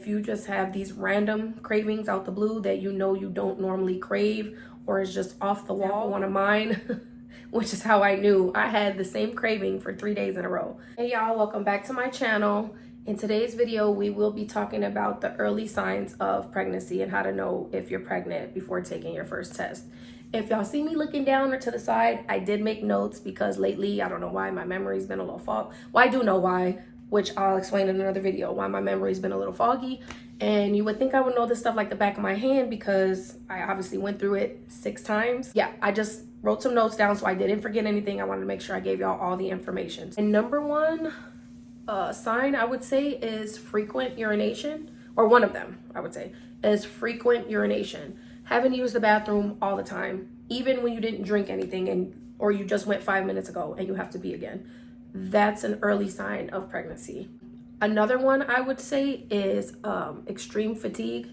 you just have these random cravings out the blue that you know you don't normally crave or is just off the wall. One of mine, which is how I knew I had the same craving for 3 days in a row. Hey y'all, welcome back to my channel. In today's video, we will be talking about the early signs of pregnancy and how to know if you're pregnant before taking your first test. If y'all see me looking down or to the side, I did make notes because lately, I don't know why, my memory's been a little foggy. Well, I do know why, which I'll explain in another video, why my memory's been a little foggy. And you would think I would know this stuff like the back of my hand because I obviously went through it 6 times. Yeah, I just wrote some notes down so I didn't forget anything. I wanted to make sure I gave y'all all the information. And number one sign I would say is frequent urination, or one of them I would say is frequent urination. Having to use the bathroom all the time, even when you didn't drink anything or you just went 5 minutes ago and you have to pee again. That's an early sign of pregnancy. Another one I would say is extreme fatigue.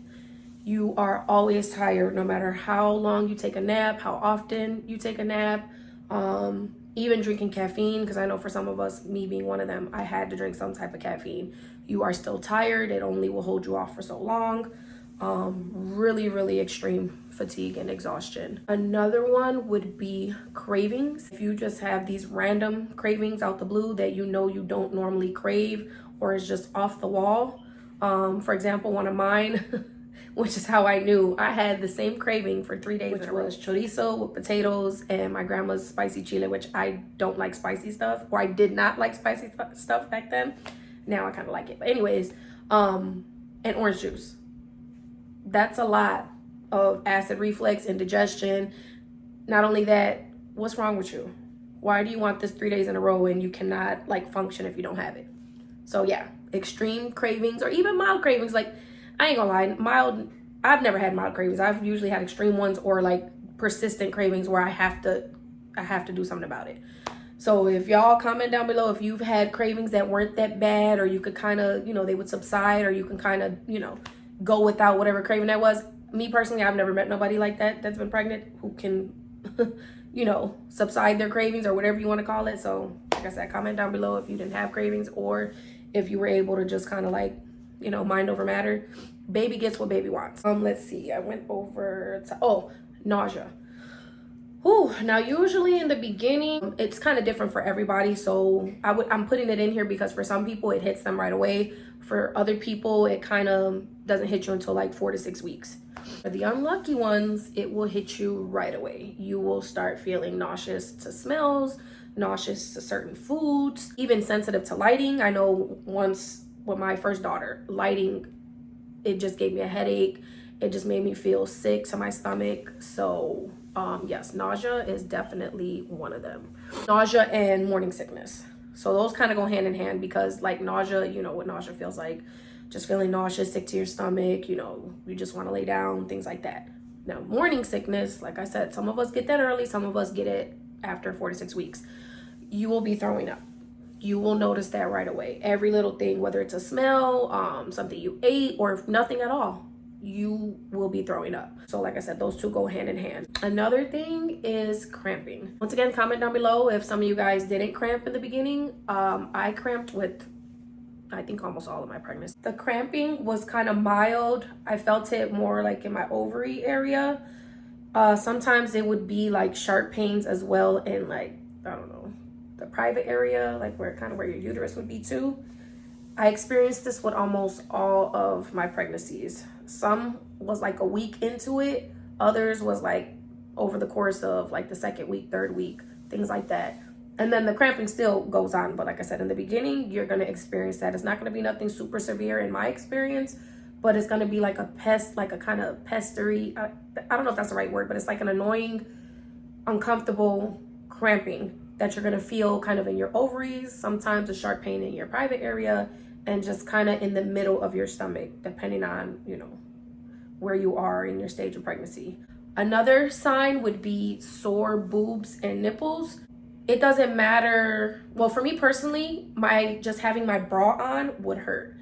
You are always tired no matter how long you take a nap, how often you take a nap, even drinking caffeine, because I know for some of us, me being one of them, I had to drink some type of caffeine. You are still tired. It only will hold you off for so long. Really extreme fatigue and exhaustion. Another one would be cravings. If you just have these random cravings out the blue that you know you don't normally crave or is just off the wall. For example, one of mine, which is how I knew I had the same craving for 3 days, which was chorizo with potatoes and my grandma's spicy chile, which I don't like spicy stuff, or I did not like spicy stuff back then. Now I kind of like it. But anyways, and orange juice. That's a lot of acid reflux, indigestion. Not only that, what's wrong with you? Why do you want this 3 days in a row and you cannot like function if you don't have it? So yeah, extreme cravings or even mild cravings. Like, I ain't gonna lie, I've never had mild cravings. I've usually had extreme ones or like persistent cravings where I have to do something about it. So if y'all comment down below if you've had cravings that weren't that bad, or you could kind of, they would subside, or you can kind of, go without whatever craving that was. Me personally, I've never met nobody like that that's been pregnant who can, subside their cravings or whatever you want to call it. So like I said, comment down below if you didn't have cravings or if you were able to just kind of like, mind over matter. Baby gets what baby wants. Let's see. I went over to, nausea. Now usually in the beginning, it's kind of different for everybody. So I'm putting it in here because for some people it hits them right away. For other people, it kind of doesn't hit you until like 4 to 6 weeks. For the unlucky ones, it will hit you right away. You will start feeling nauseous to smells, nauseous to certain foods, even sensitive to lighting. I know once with my first daughter, lighting, it just gave me a headache. It just made me feel sick to my stomach. So yes, nausea is definitely one of them. Nausea and morning sickness. So those kind of go hand in hand because like nausea, you know what nausea feels like. Just feeling nauseous, sick to your stomach, you just want to lay down, things like that. Now, morning sickness, like I said, some of us get that early, some of us get it after 4 to 6 weeks. You will be throwing up. You will notice that right away. Every little thing, whether it's a smell, something you ate, or nothing at all, you will be throwing up. So like I said, those two go hand in hand. Another thing is cramping. Once again, comment down below if some of you guys didn't cramp in the beginning. I cramped with, I think, almost all of my pregnancy. The cramping was kind of mild. I felt it more like in my ovary area. Sometimes it would be like sharp pains as well in like, I don't know, the private area, like where your uterus would be too. I experienced this with almost all of my pregnancies. Some was like a week into it. Others was like over the course of like the 2nd week, 3rd week, things like that. And then the cramping still goes on. But like I said, in the beginning, you're going to experience that. It's not going to be nothing super severe in my experience, but it's going to be like a pest, like a kind of pestery. I don't know if that's the right word, but it's like an annoying, uncomfortable cramping that you're going to feel kind of in your ovaries, sometimes a sharp pain in your private area, and just kind of in the middle of your stomach, depending on, where you are in your stage of pregnancy. Another sign would be sore boobs and nipples. It doesn't matter. Well, for me personally, just having my bra on would hurt.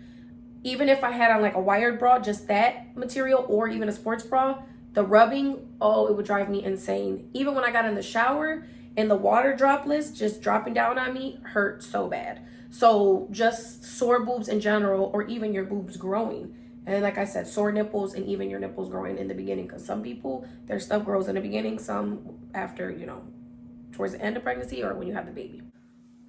Even if I had on like a wired bra, just that material, or even a sports bra, the rubbing, it would drive me insane. Even when I got in the shower and the water droplets just dropping down on me hurt so bad. So just sore boobs in general, or even your boobs growing, And like I said, sore nipples and even your nipples growing in the beginning, because some people, their stuff grows in the beginning, some after, you know, towards the end of pregnancy or when you have the baby.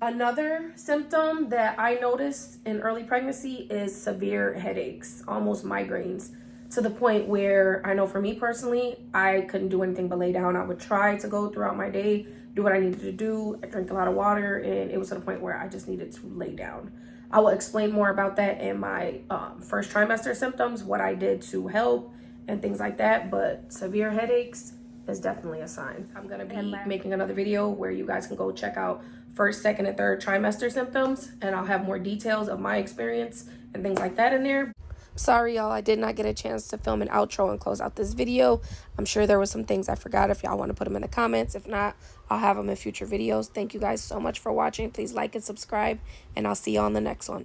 Another symptom that I noticed in early pregnancy is severe headaches, almost migraines, to the point where I know for me personally, I couldn't do anything but lay down. I would try to go throughout my day, do what I needed to do, I drink a lot of water, and it was to the point where I just needed to lay down. I will explain more about that in my first trimester symptoms, what I did to help and things like that, but severe headaches is definitely a sign. I'm gonna be making another video where you guys can go check out first, second, and third trimester symptoms, and I'll have more details of my experience and things like that in there. Sorry, y'all, I did not get a chance to film an outro and close out this video. I'm sure there were some things I forgot. If y'all want to put them in the comments. If not, I'll have them in future videos. Thank you guys so much for watching. Please like and subscribe, and I'll see you on the next one.